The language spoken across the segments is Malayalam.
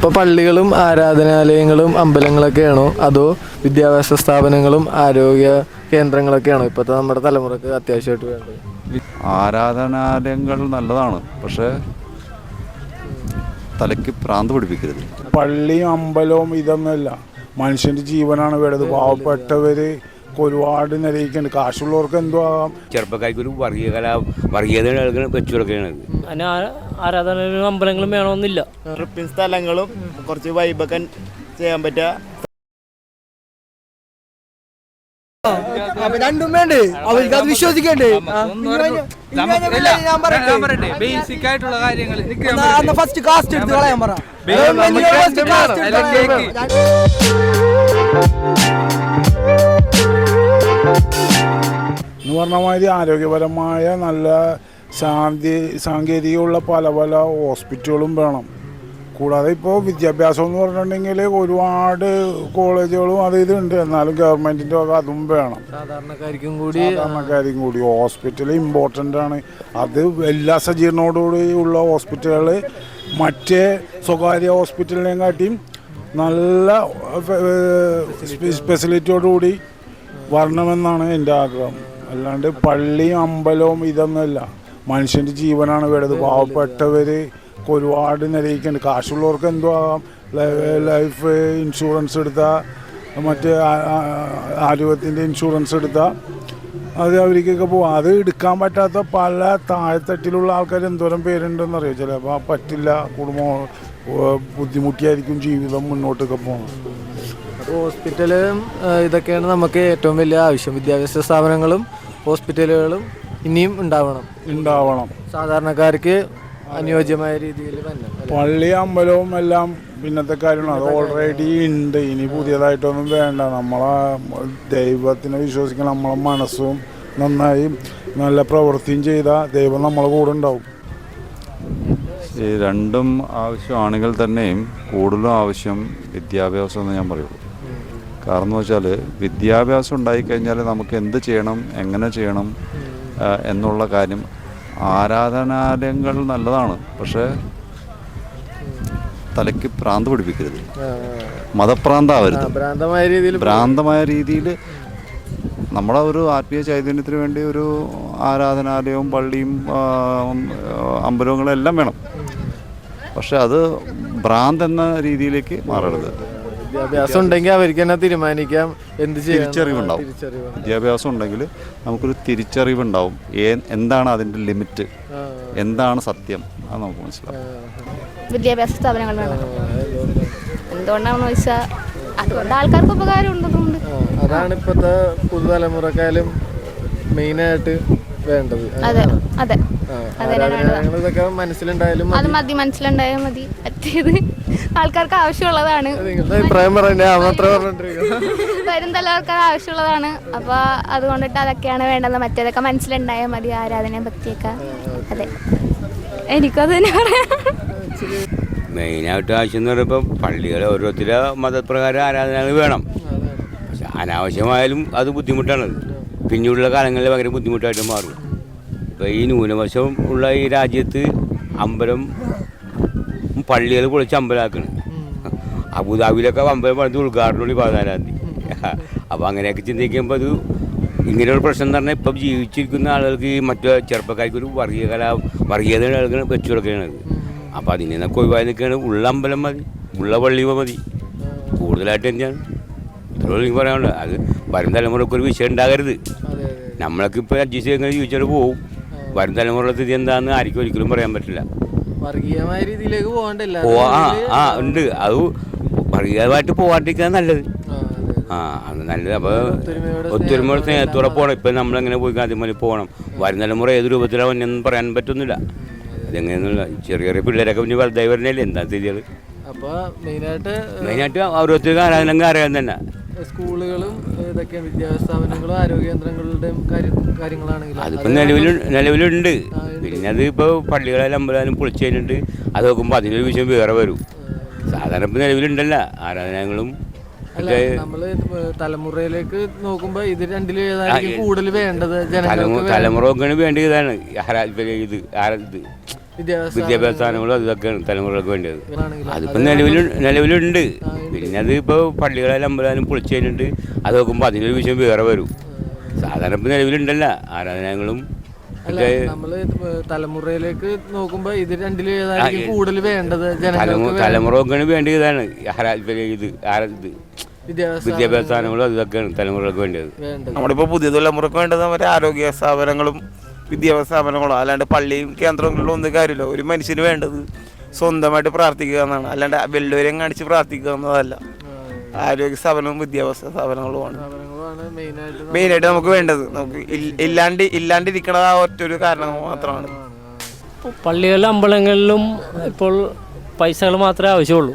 ഇപ്പോൾ പള്ളികളും ആരാധനാലയങ്ങളും അമ്പലങ്ങളൊക്കെയാണോ അതോ വിദ്യാഭ്യാസ സ്ഥാപനങ്ങളും ആരോഗ്യ കേന്ദ്രങ്ങളൊക്കെയാണോ ഇപ്പോഴത്തെ നമ്മുടെ തലമുറക്ക് അത്യാവശ്യമായിട്ട് വേണ്ടത്? ആരാധനാലയങ്ങൾ നല്ലതാണ്, പക്ഷേ തലയ്ക്ക് ഭ്രാന്ത് പിടിപ്പിക്കരുത്. പള്ളിയും അമ്പലവും ഇതൊന്നുമല്ല, മനുഷ്യൻ്റെ ജീവനാണ് വേണ്ടത്. പാവപ്പെട്ടവർ ഒരുപാട് നിലയിക്കുന്നുണ്ട്. കാശുള്ളവർക്ക് എന്തോ ആകാം. ചെറുപ്പക്കാർക്ക് ഒരു വർഗീയത വെച്ചു കൊടുക്കുകയാണ്. അതിന് ആരാധനാലയങ്ങളും അമ്പലങ്ങളും വേണമെന്നില്ല. ട്രിപ്പിംഗ് സ്ഥലങ്ങളും കുറച്ച് വൈബൊക്കെ ചെയ്യാൻ പറ്റുക. രണ്ടും വേണ്ടേ, അവർക്ക് അത് വിശ്വസിക്കണ്ടേ? ബേസിക് ആയിട്ടുള്ള കാര്യങ്ങൾ ഫസ്റ്റ് കാസ്റ്റ് എടുത്ത് കളയാൻ പറ. എന്ന് പറഞ്ഞ മാതിരി ആരോഗ്യപരമായ നല്ല സാങ്കേതികമുള്ള പല പല ഹോസ്പിറ്റലുകളും വേണം. കൂടാതെ ഇപ്പോൾ വിദ്യാഭ്യാസം എന്ന് പറഞ്ഞിട്ടുണ്ടെങ്കിൽ ഒരുപാട് കോളേജുകളും അത് ഇതുണ്ട്. എന്നാലും ഗവൺമെൻറ്റിൻ്റെ വക അതും വേണം. സാധാരണക്കാർക്കും കൂടി ഹോസ്പിറ്റൽ ഇമ്പോർട്ടൻ്റ് ആണ്. അത് എല്ലാ സജ്ജീകരണത്തോടുകൂടി ഉള്ള ഹോസ്പിറ്റലുകൾ മറ്റേ സ്വകാര്യ ഹോസ്പിറ്റലിനെയും കാട്ടിയും നല്ല ഫെസിലിറ്റിയോടുകൂടി വരണമെന്നാണ് എൻ്റെ ആഗ്രഹം. അല്ലാണ്ട് പള്ളിയും അമ്പലവും ഇതൊന്നുമല്ല, മനുഷ്യൻ്റെ ജീവനാണ് വേണ്ടത്. പാവപ്പെട്ടവർ ഒരുപാട് നിലയിക്കുന്നുണ്ട്. കാശുള്ളവർക്ക് എന്തോ ആകാം. ലൈഫ് ഇൻഷുറൻസ് എടുത്താൽ, മറ്റേ ആരോഗ്യത്തിൻ്റെ ഇൻഷുറൻസ് എടുത്താൽ അത് അവർക്കൊക്കെ പോകാം. അത് എടുക്കാൻ പറ്റാത്ത പല താഴെത്തട്ടിലുള്ള ആൾക്കാർ എന്തോരം പേരുണ്ടെന്നറിയോ. ചിലപ്പോൾ പറ്റില്ല, കുടുംബം ബുദ്ധിമുട്ടിയായിരിക്കും ജീവിതം മുന്നോട്ടൊക്കെ പോകുന്നത്. ഹോസ്പിറ്റലും ഇതൊക്കെയാണ് നമുക്ക് ഏറ്റവും വലിയ ആവശ്യം. വിദ്യാഭ്യാസ സ്ഥാപനങ്ങളും ഹോസ്പിറ്റലുകളും ഇനിയും ഉണ്ടാവണം. സാധാരണക്കാർക്ക് അനുയോജ്യമായ രീതിയിൽ തന്നെ പള്ളി അമ്പലവും എല്ലാം പിന്നത്തെ കാര്യമാണ്. അത് ഓൾറെഡി ഉണ്ട്. ഇനി പുതിയതായിട്ടൊന്നും വേണ്ട. നമ്മളെ ദൈവത്തിനെ വിശ്വസിക്കണം. നമ്മളെ മനസ്സും നന്നായി നല്ല പ്രവൃത്തിയും ചെയ്താൽ ദൈവം നമ്മളെ കൂടെ ഉണ്ടാവും. ഈ രണ്ടും ആവശ്യമാണെങ്കിൽ തന്നെയും കൂടുതലും ആവശ്യം വിദ്യാഭ്യാസം എന്ന് ഞാൻ പറയുള്ളൂ. കാരണം എന്ന് വെച്ചാൽ വിദ്യാഭ്യാസം ഉണ്ടായിക്കഴിഞ്ഞാൽ നമുക്ക് എന്ത് ചെയ്യണം, എങ്ങനെ ചെയ്യണം എന്നുള്ള കാര്യം. ആരാധനാലയങ്ങൾ നല്ലതാണ്, പക്ഷേ തലയ്ക്ക് ഭ്രാന്ത് പിടിപ്പിക്കരുത്. മതഭ്രാന്താവരുത്. ഭ്രാന്തമായ രീതിയിൽ നമ്മളെ ഒരു ആത്മീയ ചൈതന്യത്തിന് വേണ്ടി ഒരു ആരാധനാലയവും പള്ളിയും അമ്പലങ്ങളും എല്ലാം വേണം. പക്ഷെ അത് ഭ്രാന്ത് എന്ന രീതിയിലേക്ക് മാറരുത്. വിദ്യാഭ്യാസം ഉണ്ടെങ്കിൽ അവർക്ക് തന്നെ തീരുമാനിക്കാം എന്ത് തിരിച്ചറിവുണ്ടാവും. വിദ്യാഭ്യാസം ഉണ്ടെങ്കിൽ നമുക്കൊരു തിരിച്ചറിവുണ്ടാവും. എന്താണ് അതിൻ്റെ ലിമിറ്റ്, എന്താണ് സത്യം, അത് നമുക്ക് മനസ്സിലാവും. വിദ്യാഭ്യാസ സ്ഥാപനങ്ങൾ വേണം. എന്തുകൊണ്ടാണെന്ന് ചോദിച്ചാൽ അതുകൊണ്ട് ആൾക്കാർക്ക് ഉപകാരം ഉണ്ടെന്നുണ്ട്. അതാണ് ഇപ്പോഴത്തെ പുതുതലമുറക്കാലും മെയിനായിട്ട് വേണ്ടത്. അതെ അതെ ഇതൊക്കെ മനസ്സിലുണ്ടായാലും അത് മതി, മനസ്സിലുണ്ടായാൽ മതി. മറ്റേത് ആൾക്കാർക്ക് ആവശ്യമുള്ളതാണ്. അഭിപ്രായം വരും തലമുറക്കാർ ആവശ്യമുള്ളതാണ്. അപ്പോൾ അതുകൊണ്ടിട്ട് അതൊക്കെയാണ് വേണ്ടത്. മറ്റേതൊക്കെ മനസ്സിലുണ്ടായാൽ മതി, ആരാധന ഭക്തിയൊക്കെ. അതെ, എനിക്കത് തന്നെ പറയാം. മെയിനായിട്ട് ആവശ്യം എന്ന് പറയുമ്പോൾ പള്ളികൾ ഓരോരുത്തരുടെ മതപ്രകാരം ആരാധനകൾ വേണം. പക്ഷെ അനാവശ്യമായാലും അത് ബുദ്ധിമുട്ടാണ്. പിന്നീടുള്ള കാലങ്ങളിൽ ഭയങ്കര ബുദ്ധിമുട്ടായിട്ട് മാറും. ഇപ്പോൾ ഈ ന്യൂനപക്ഷം ഉള്ള ഈ രാജ്യത്ത് അമ്പലം പള്ളികൾ പൊളിച്ച് അമ്പലമാക്കണം. അബുദാബിയിലൊക്കെ അമ്പലം പണിത് ഉദ്ഘാടനം 14-ാം തീയതി. അപ്പോൾ അങ്ങനെയൊക്കെ ചിന്തിക്കുമ്പോൾ അത് ഇങ്ങനെയൊരു പ്രശ്നം എന്ന് പറഞ്ഞാൽ ഇപ്പം ജീവിച്ചിരിക്കുന്ന ആളുകൾക്ക് മറ്റു ചെറുപ്പക്കാർക്ക് ഒരു വർഗീയത വെച്ചു കൊടുക്കുകയാണ്. അപ്പോൾ അതിൽ നിന്നൊക്കെ ഒഴിവായി നിൽക്കുകയാണ്. ഉള്ള അമ്പലം മതി, ഉള്ള പള്ളി മതി. കൂടുതലായിട്ട് തന്നെയാണ് ഇത്രയും എനിക്ക് പറയാനുള്ളത്. അത് വരും തലമുറക്ക് ഒരു വിഷയം ഉണ്ടാകരുത്. നമ്മളൊക്കെ ഇപ്പോൾ അഡ്ജസ്റ്റ് ചെയ്ത് ജീവിച്ചാൽ പോവും. വരും തലമുറയുടെ സ്ഥിതി എന്താണെന്ന് ആർക്കും ഒരിക്കലും പറയാൻ പറ്റില്ല. വർഗീയമായ രീതിയിലേക്ക് പോകണ്ടല്ല. ഉണ്ട്. അത് വർഗീയമായിട്ട് പോകാണ്ടിരിക്കാൻ നല്ലത്. അത് നല്ലത്. അപ്പോൾ ഒത്തൊരുമയോടെ സ്നേഹത്തോടെ പോകണം. ഇപ്പം നമ്മളെങ്ങനെ പോയി ആദ്യം പോലെ പോകണം. വരും തലമുറ ഏത് രൂപത്തിലാവും എന്നൊന്നും പറയാൻ പറ്റുന്നില്ല. അതെങ്ങനെയൊന്നുമില്ല. ചെറിയ ചെറിയ പിള്ളേരൊക്കെ പിന്നെ വലുതായി വരുന്നല്ലേ എന്താ സ്ഥിതികൾ. അപ്പോൾ മെയിനായിട്ട് ഓരോരുത്തർക്ക് ആരാധനങ്ങൾ അറിയാൻ തന്നെ. സ്കൂളുകളും ഇതൊക്കെ വിദ്യാഭ്യാസ സ്ഥാപനങ്ങളും ആരോഗ്യ കേന്ദ്രങ്ങളുടെയും കാര്യങ്ങളാണെങ്കിലും അതിപ്പോൾ നിലവിലുണ്ട്. പിന്നെ അത് ഇപ്പോൾ പള്ളികളെല്ലാം അമ്പലം പൊളിച്ചു കഴിഞ്ഞിട്ട് അത് നോക്കുമ്പോൾ അതിനൊരു വിഷയം വേറെ വരും. സാധാരണ ഇപ്പോൾ നിലവിലുണ്ടല്ല ആരാധനകളും. നമ്മള് തലമുറയിലേക്ക് നോക്കുമ്പോൾ ഇത് രണ്ടിലും ഏതായിരിക്കും കൂടുതൽ വേണ്ടത്? തലമുറ വേണ്ടത് ഇതാണ്. വിദ്യാഭ്യാസ സ്ഥാപനങ്ങളും അതൊക്കെയാണ് തലമുറകൾക്ക് വേണ്ടത്. അതിപ്പോൾ നിലവിലുണ്ട്. പിന്നെ അത് ഇപ്പോൾ പള്ളികളായാലും അമ്പലമായാലും പൊളിച്ചു കഴിഞ്ഞിട്ട് അത് നോക്കുമ്പോൾ അതിനൊരു വിഷയം വേറെ വരും. സാധാരണ ഇപ്പോൾ നിലവിലുണ്ടല്ല ആരാധനകളും നമ്മള് തലമുറയിലേക്ക് നോക്കുമ്പോ ഇത് രണ്ടിലും ഏതായിരിക്കും കൂടുതൽ വേണ്ടത്? തലമുറക്കാണ് വേണ്ടത്. ഇതാണ് വിദ്യാഭ്യാസ സ്ഥാപനങ്ങളും അതൊക്കെയാണ് തലമുറകൾക്ക് വേണ്ടത്. നമ്മളിപ്പോൾ പുതിയ തലമുറക്ക് വേണ്ടത് അവരെ ആരോഗ്യ സ്ഥാപനങ്ങളും വിദ്യാഭ്യാസ സ്ഥാപനങ്ങളും, അല്ലാണ്ട് പള്ളിയും കേന്ദ്രങ്ങളിലും ഒന്നും കാര്യമില്ല. ഒരു മനുഷ്യന് വേണ്ടത് സ്വന്തമായിട്ട് പ്രാർത്ഥിക്കുക എന്നാണ്, അല്ലാണ്ട് വല്ലവരെയും കാണിച്ച് പ്രാർത്ഥിക്കുക എന്നതല്ല. ആരോഗ്യ സ്ഥാപനവും വിദ്യാഭ്യാസ സ്ഥാപനങ്ങളുമാണ് മെയിനായിട്ട് നമുക്ക് വേണ്ടത്. നമുക്ക് ഇല്ലാണ്ടിരിക്കണത് ആ ഒറ്റൊരു കാരണം മാത്രമാണ്. പള്ളികളിലും അമ്പലങ്ങളിലും ഇപ്പോൾ പൈസകൾ മാത്രമേ ആവശ്യമുള്ളൂ,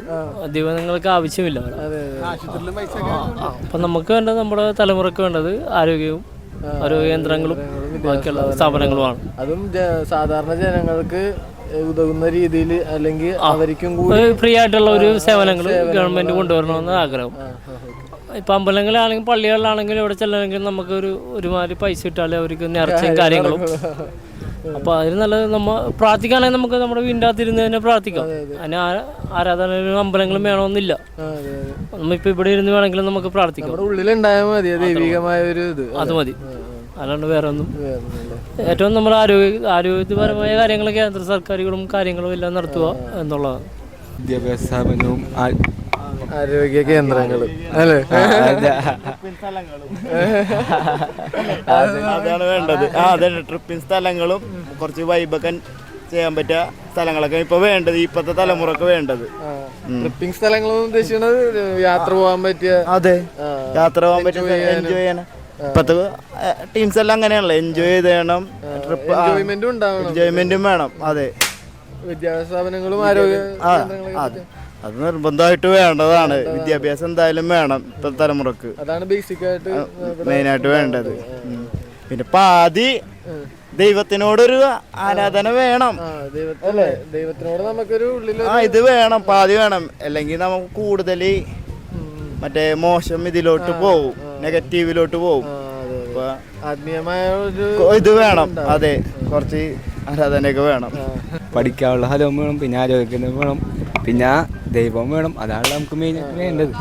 ദിവസങ്ങൾക്ക് ആവശ്യമില്ല. അപ്പം നമുക്ക് വേണ്ടത്, നമ്മുടെ തലമുറക്ക് വേണ്ടത് ആരോഗ്യ കേന്ദ്രങ്ങളും ബാക്കിയുള്ള സ്ഥാപനങ്ങളുമാണ്. അതും സാധാരണ ജനങ്ങൾക്ക് ഉതകുന്ന രീതിയിൽ, അല്ലെങ്കിൽ അവർക്കും കൂടി ഫ്രീ ആയിട്ടുള്ള ഒരു സേവനങ്ങൾ ഗവൺമെന്റ് കൊണ്ടുവരണമെന്ന് ആഗ്രഹം. ഇപ്പം അമ്പലങ്ങളിലാണെങ്കിലും പള്ളികളിലാണെങ്കിലും ഇവിടെ ചെല്ലണമെങ്കിൽ നമുക്ക് ഒരുമാതിരി പൈസ ഇട്ടാലേ അവർക്ക് നേർച്ചയും കാര്യങ്ങളും. അപ്പോൾ അതിന് നല്ലത് നമ്മൾ പ്രാർത്ഥിക്കുകയാണെങ്കിൽ നമുക്ക് നമ്മുടെ വീടിൻ്റെ അകത്തിരുന്ന് തന്നെ പ്രാർത്ഥിക്കാം. അതിന് ആരാധനകളും അമ്പലങ്ങളും വേണമെന്നില്ല. നമ്മളിപ്പോൾ ഇവിടെ ഇരുന്ന് വേണമെങ്കിലും നമുക്ക് പ്രാർത്ഥിക്കാം. ഉള്ളിലുണ്ടായാൽ മതി ദൈവികമായ ഒരു ഇത്, അത് മതി. അല്ലാണ്ട് വേറെ ഒന്നും. ഏറ്റവും നമ്മൾ ആരോഗ്യപരമായ കാര്യങ്ങൾ കേന്ദ്ര സർക്കാരുകളും കാര്യങ്ങളും എല്ലാം നടത്തുക എന്നുള്ളതാണ്. വിദ്യാഭ്യാസ സ്ഥാപനവും ആരോഗ്യ കേന്ദ്രങ്ങളും അല്ലേ, അതാണ് വേണ്ടത്. അതെ, ട്രിപ്പിംഗ് സ്ഥലങ്ങളും കുറച്ച് വൈബൊക്കെ ചെയ്യാൻ പറ്റിയ സ്ഥലങ്ങളൊക്കെ ഇപ്പൊ വേണ്ടത്, ഇപ്പത്തെ തലമുറക്ക് വേണ്ടത്. ട്രിപ്പിംഗ് സ്ഥലങ്ങളും ഉദ്ദേശിക്കുന്നത് യാത്ര പോകാൻ പറ്റിയ, അതെ, യാത്ര പോകാൻ പറ്റിയ എൻജോയ് ചെയ്യാൻ. ഇപ്പത്തെ ടീംസ് എല്ലാം അങ്ങനെയാണല്ലോ, എൻജോയ് ചെയ്യണം, ട്രിപ്പ് എൻജോയ്മെന്റും വേണം. അതെ, വിദ്യാഭ്യാസ സ്ഥാപനങ്ങളും ആരോഗ്യ അത് നിർബന്ധമായിട്ട് വേണ്ടതാണ്. വിദ്യാഭ്യാസം എന്തായാലും വേണം ഇപ്പോഴത്തെ തലമുറക്ക്. അതാണ് ബേസിക്കായിട്ട് മെയിനായിട്ട് വേണ്ടത്. പിന്നെ പാതി ദൈവത്തിനോടൊരു ആരാധന വേണം. ദൈവത്തിനോട് നമുക്കൊരു ഉള്ളിൽ ഇത് വേണം, പാതി വേണം. അല്ലെങ്കിൽ നമുക്ക് കൂടുതൽ മറ്റേ മോശം ഇതിലോട്ട് പോവും, നെഗറ്റീവിലോട്ട് പോവും. ആത്മീയമായ ഒരു ഇത് വേണം. അതെ, കുറച്ച് ആരാധനയൊക്കെ വേണം. പഠിക്കാനുള്ള സ്ഥലവും വേണം, പിന്നെ ആരോഗ്യം വേണം, പിന്നെ ദൈവം വേണം. അതാണ് നമുക്ക് മെയിൻ വേണ്ടത്.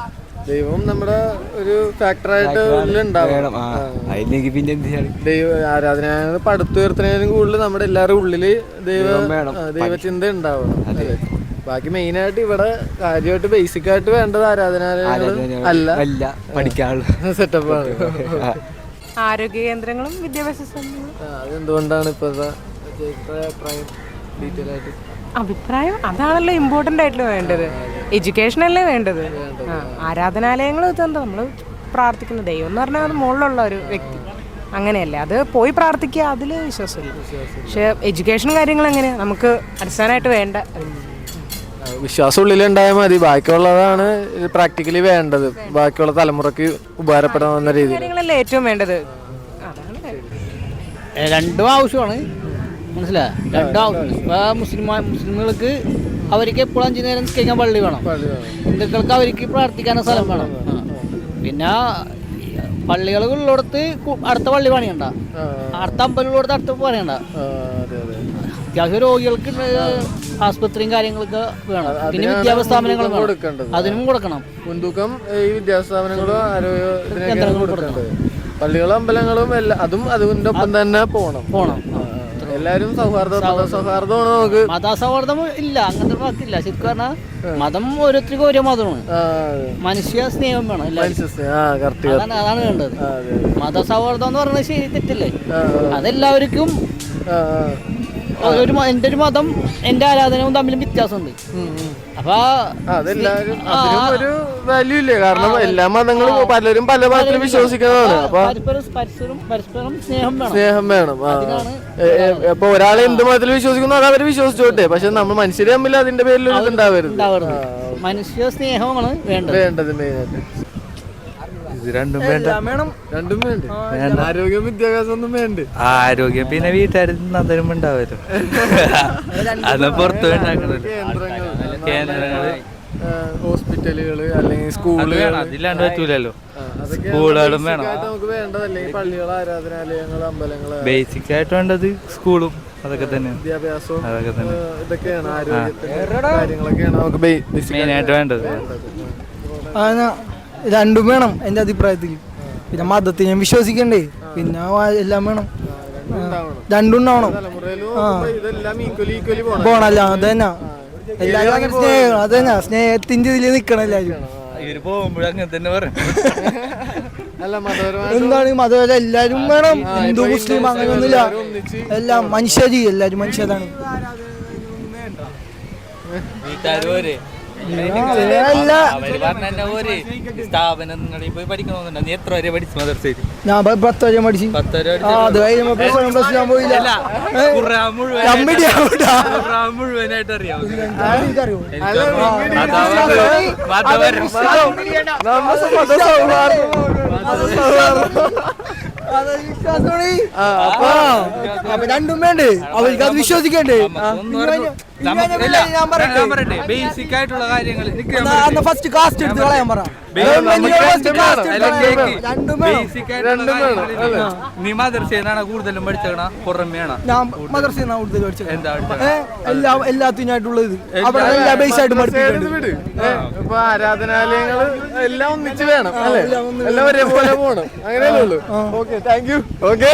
ദൈവം നമ്മുടെ ഒരു ഫാക്ടറായിട്ട് ഉള്ളിലുണ്ടാവണം. അതിലേക്ക് പിന്നെ എന്ത് ചെയ്യണം? ആരാധന പടുത്തുയർത്തുന്നതിനും കൂടുതൽ നമ്മുടെ എല്ലാവരുടെ ഉള്ളില് ദൈവചിന്ത ഉണ്ടാവണം. ബാക്കി മെയിനായിട്ട് ഇവിടെ കാര്യമായിട്ട് ബേസിക് ആയിട്ട് വേണ്ടത് ആരാധനാലയങ്ങൾ അല്ല, പഠിക്കാനുള്ള സെറ്റപ്പാണ്. ആരോഗ്യ കേന്ദ്രങ്ങളും വിദ്യാഭ്യാസ സ്ഥാപനങ്ങളും. അതെന്തുകൊണ്ടാണ് ഇപ്പോഴത്തെ അഭിപ്രായം? ഡീറ്റെയിൽ ആയിട്ട് അഭിപ്രായം അതാണല്ലോ ഇമ്പോർട്ടൻ്റ് ആയിട്ടുള്ള വേണ്ടത്. എഡ്യൂക്കേഷൻ അല്ലേ വേണ്ടത്. ആരാധനാലയങ്ങൾ ഇതെന്താ നമ്മൾ പ്രാർത്ഥിക്കുന്ന ദൈവം എന്ന് പറഞ്ഞാൽ അത് മുകളിലുള്ള ഒരു വ്യക്തി, അങ്ങനെയല്ലേ, അത് പോയി പ്രാർത്ഥിക്കുക, അതിൽ വിശ്വാസമില്ല. പക്ഷെ എഡ്യൂക്കേഷൻ കാര്യങ്ങൾ എങ്ങനെയാണ് നമുക്ക് അടിസ്ഥാനമായിട്ട് വേണ്ട. വിശ്വാസം ഉള്ളിലുണ്ടായാൽ മതി, ബാക്കിയുള്ളതാണ് പ്രാക്ടിക്കലി വേണ്ടത്, ബാക്കിയുള്ള തലമുറക്ക് ഉപകാരപ്പെടാവുന്ന രീതിയിൽ കാര്യങ്ങളല്ലേ ഏറ്റവും വേണ്ടത്. അതാണ് രണ്ടും ആവശ്യമാണ്, മനസ്സിലായി. രണ്ടും ആവശ്യം. മുസ്ലിമുകൾക്ക് അവർക്ക് എപ്പോഴും 5 നേരം നിസ്കരിക്കാൻ പള്ളി വേണം, ഹിന്ദുക്കൾക്ക് അവർക്ക് പ്രാർത്ഥിക്കാനുള്ള സ്ഥലം വേണം. പിന്നെ പള്ളികളുള്ളിടത്ത് അടുത്ത പള്ളി പണിയണ്ട, അടുത്ത അമ്പലമുള്ളിടത്ത് അടുത്ത പണിയണ്ട. അത്യാവശ്യം രോഗികൾക്ക് ആസ്പത്രിയും കാര്യങ്ങളൊക്കെ വേണം. പിന്നെ വിദ്യാഭ്യാസ സ്ഥാപനങ്ങളും അതിനും കൊടുക്കണം മുൻതൂക്കം. ഈ വിദ്യാഭ്യാസ സ്ഥാപനങ്ങളും ആരോഗ്യ കേന്ദ്രങ്ങളും കൊടുക്കേണ്ടത്. പള്ളികളും അമ്പലങ്ങളും എല്ലാം അതും അതിന്റെ ഒപ്പം തന്നെ പോണം. എല്ലാരും സൗഹാർദ്ദമാണ്. നമുക്ക് മതസൗഹാർദ്ദം ഇല്ല, അങ്ങനത്തെ വാക്കില്ല. ശരിക്കും പറഞ്ഞാൽ മതം ഓരോരുത്തർക്കും ഓരോ മതമാണ്. മനുഷ്യ സ്നേഹം വേണം. അതാണ് വേണ്ടത്. മതസൗഹാർദ്ദം എന്ന് പറയുന്നത് ശരി തെറ്റല്ലേ? അതെല്ലാവർക്കും എൻ്റെ ഒരു മതം എൻ്റെ ആരാധനവും തമ്മിലും വ്യത്യാസമുണ്ട്. അപ്പൊ അതെല്ലാരും ഒരു വാല്യൂ ഇല്ലേ? കാരണം എല്ലാ മതങ്ങളും പലരും പല മതത്തിൽ വിശ്വസിക്കുന്നതാണ്. അപ്പൊ പരസ്പരം സ്നേഹം വേണം. ഇപ്പൊ ഒരാളെ എന്ത് മതത്തിൽ വിശ്വസിക്കുന്നു അത് അവര് വിശ്വസിച്ചോട്ടെ, പക്ഷെ നമ്മൾ മനുഷ്യര് തമ്മിൽ അതിന്റെ പേരിൽ ഉണ്ടാവരുത്. മനുഷ്യ സ്നേഹമാണ് വേണ്ടത് മെയിനായിട്ട്. രണ്ടും വേണ്ട. ആരോഗ്യം വിദ്യാഭ്യാസം ഒന്നും വേണ്ട. ആരോഗ്യം പിന്നെ വീട്ടുകാർ അതിനും ഉണ്ടാവല്ലോ. അത് പുറത്തു കേന്ദ്രങ്ങള്, ഹോസ്പിറ്റലുകള് അല്ലെങ്കിൽ സ്കൂളുകൾ, അതില്ലാണ്ട് പറ്റൂലല്ലോ. സ്കൂളുകളും വേണം. നമുക്ക് വേണ്ടതല്ലേ പള്ളികൾ, ആരാധനാലയങ്ങൾ, അമ്പലങ്ങള്. ബേസിക് ആയിട്ട് വേണ്ടത് സ്കൂളും അതൊക്കെ തന്നെ വിദ്യാഭ്യാസവും അതൊക്കെ തന്നെ ഇതൊക്കെയാണ് ആരോഗ്യത്തിന്റെ കാര്യങ്ങളൊക്കെയാണ് നമുക്ക് മെയിനായിട്ട് വേണ്ടത്. രണ്ടും വേണം എൻ്റെ അഭിപ്രായത്തിൽ. പിന്നെ മതത്തെ ഞാൻ വിശ്വസിക്കണ്ടേ, പിന്നെ എല്ലാം വേണം, രണ്ടും ഉണ്ടാവണം. പോണല്ല അത് തന്നെ എല്ലാവരും അങ്ങനെ സ്നേഹം, അത് തന്നെ സ്നേഹത്തിന്റെ ഇതിൽ നിൽക്കണം എല്ലാവരും. ഇവര് പോകുമ്പോഴും അങ്ങനെ തന്നെ പറയും. എന്താണ് മതപരം എല്ലാരും വേണം, ഹിന്ദു മുസ്ലിം അങ്ങനെയൊന്നുമില്ല, എല്ലാം മനുഷ്യരി, എല്ലാരും മനുഷ്യരാണ്. ഞാൻ 10 വരെ പഠിച്ചു. അത് കഴിഞ്ഞ പോയില്ല. മുഴുവനായിട്ട് അറിയാം. രണ്ടും വേണ്ടേ, അവർക്ക് അത് വിശ്വസിക്കണ്ടേ. ബേസിക് ആയിട്ടുള്ള കാര്യങ്ങൾ ഫസ്റ്റ് കാസ്റ്റ് എടുത്ത് കളയാൻ പറ. നീ മദർസേനാണ് കൂടുതലും പഠിച്ചേക്കണ പുറമേയാണ്? ഞാൻ മദർസേനാണ് കൂടുതൽ പഠിച്ചത്. എല്ലാത്തിനായിട്ടുള്ളത് അവിടെ എല്ലാ ബേസ് ആയിട്ട് പഠിപ്പിക്കുന്നുണ്ട്. ഇപ്പൊ ആരാധനാലയങ്ങള് എല്ലാം ഒന്നിച്ച് വേണം അല്ലെ, എല്ലാം ഒരേപോലെ പോകണം, അങ്ങനെയല്ലേ ഉള്ളൂ. Okay, thank you. ഓക്കെ.